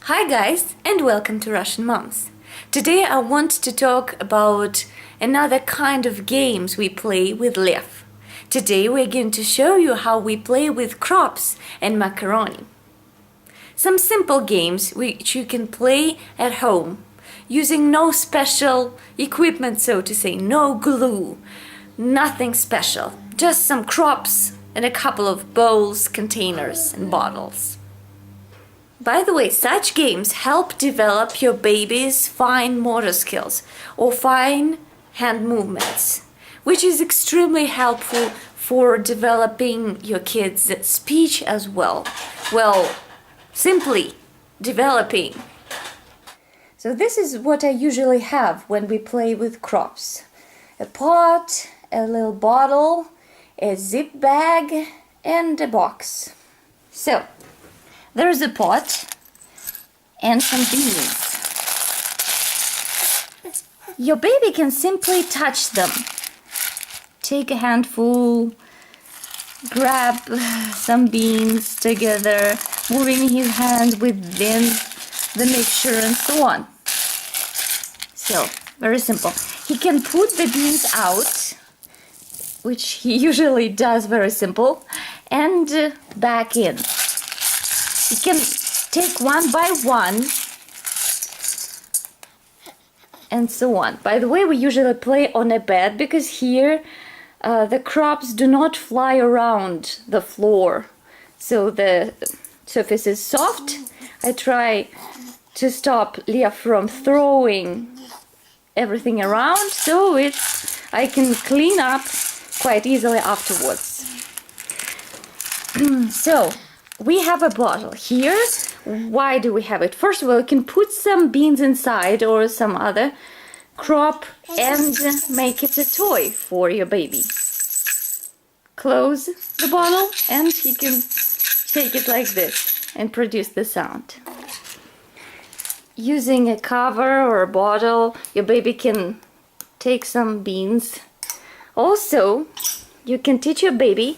Hi guys, and welcome to Russian Moms. Today I want to talk about another kind of games we play with Lev. Today we're going to show you how we play with crops and macaroni. Some simple games which you can play at home, using no special equipment, so to say, no glue, nothing special, just some crops and a couple of bowls, containers and bottles. By the way, such games help develop your baby's fine motor skills or fine hand movements, which is extremely helpful for developing your kids' speech as well. Well, simply developing. So this is what I usually have when we play with crops. A pot, a little bottle, a zip bag and a box. So there's a pot and some beans. Your baby can simply touch them. Take a handful, grab some beans together, moving his hand within the mixture and so on. So, very simple. He can put the beans out, which he usually does, very simple, and back in. You can take one by one and so on. By the way, we usually play on a bed because here the crops do not fly around the floor. So the surface is soft. I try to stop Leah from throwing everything around so I can clean up quite easily afterwards. So we have a bottle here. Why do we have it? First of all, you can put some beans inside or some other crop and make it a toy for your baby. Close the bottle and he can take it like this and produce the sound. Using a cover or a bottle, your baby can take some beans. Also, you can teach your baby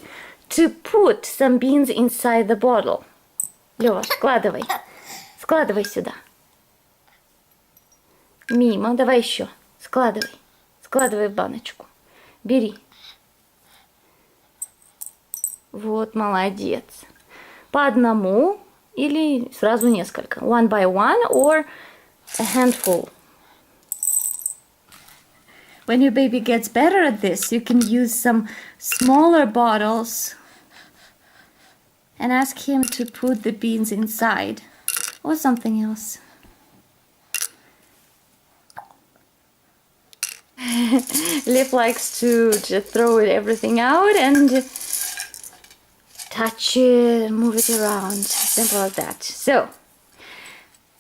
to put some beans inside the bottle. Лёва, складывай. Складывай сюда. Мимо, давай еще. Складывай. Складывай в баночку. Бери. Вот, молодец. По одному или сразу несколько. One by one or a handful. When your baby gets better at this, you can use some smaller bottles and ask him to put the beans inside or something else. Liv likes to just throw everything out and touch it, move it around, simple like that.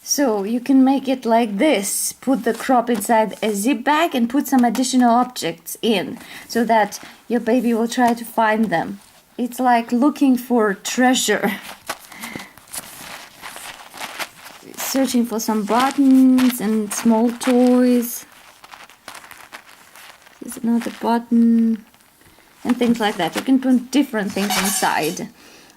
So you can make it like this. Put the crop inside a zip bag and put some additional objects in so that your baby will try to find them. It's like looking for treasure. Searching for some buttons and small toys. There's another button and things like that. You can put different things inside.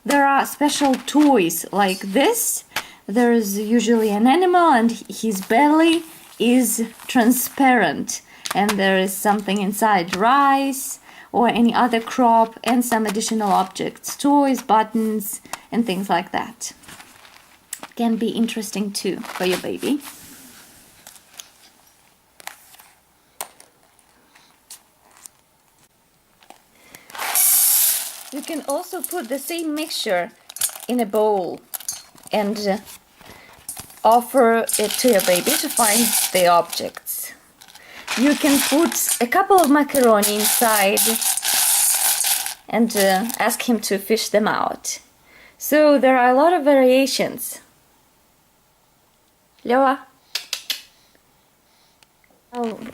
There are special toys like this. There's usually an animal and his belly is transparent and there is something inside, rice or any other crop and some additional objects, toys, buttons and things like that. Can be interesting too for your baby. You can also put the same mixture in a bowl and offer it to your baby to find the objects. You can put a couple of macaroni inside and ask him to fish them out. So there are a lot of variations. Lёва.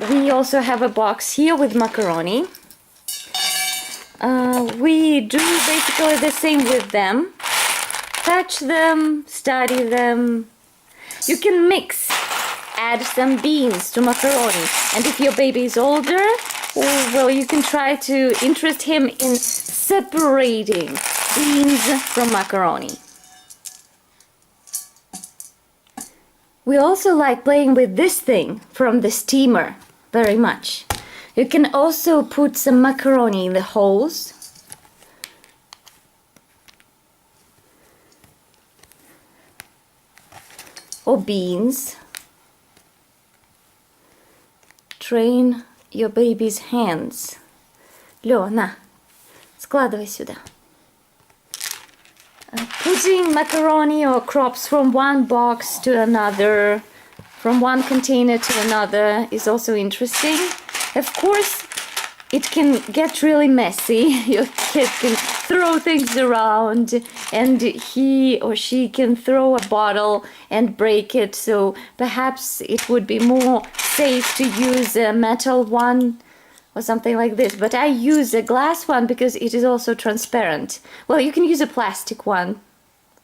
We also have a box here with macaroni. We do basically the same with them. Touch them, study them. You can mix, add some beans to macaroni. And if your baby is older, well, you can try to interest him in separating beans from macaroni. We also like playing with this thing from the steamer very much. You can also put some macaroni in the holes. Or beans. Train your baby's hands. Лё, на, складывай сюда. Putting macaroni or crops from one box to another, from one container to another is also interesting. Of course, it can get really messy. Your kid can throw things around and he or she can throw a bottle and break it. So perhaps it would be more safe to use a metal one or something like this. But I use a glass one because it is also transparent. Well, you can use a plastic one.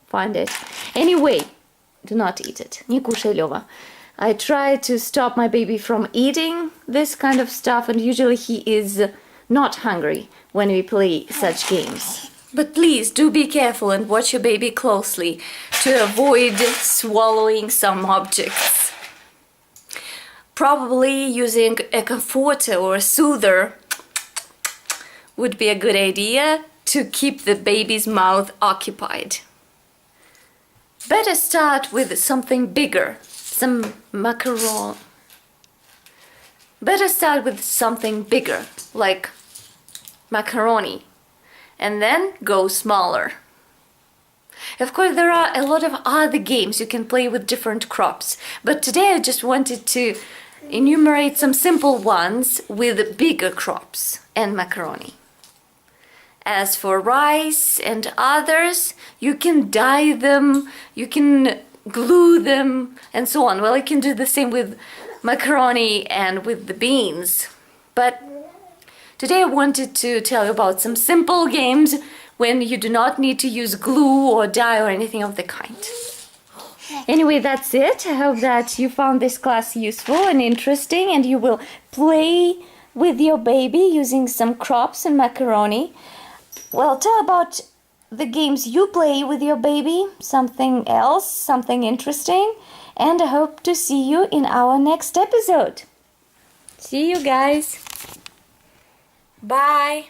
Find it. Anyway, do not eat it. Не кушай, Лёва. I try to stop my baby from eating this kind of stuff, and usually he is not hungry when we play such games. But please do be careful and watch your baby closely to avoid swallowing some objects. Probably using a comforter or a soother would be a good idea to keep the baby's mouth occupied. Better start with something bigger. Some macaroni. Better start with something bigger, like macaroni, and then go smaller. Of course, there are a lot of other games you can play with different crops, but today I just wanted to enumerate some simple ones with bigger crops and macaroni. As for rice and others, you can dye them, you can glue them, and so on. Well, you can do the same with macaroni and with the beans. But today I wanted to tell you about some simple games when you do not need to use glue or dye or anything of the kind. Anyway, that's it. I hope that you found this class useful and interesting, and you will play with your baby using some crops and macaroni. Well, tell about the games you play with your baby, something else, something interesting, and I hope to see you in our next episode. See you guys. Bye.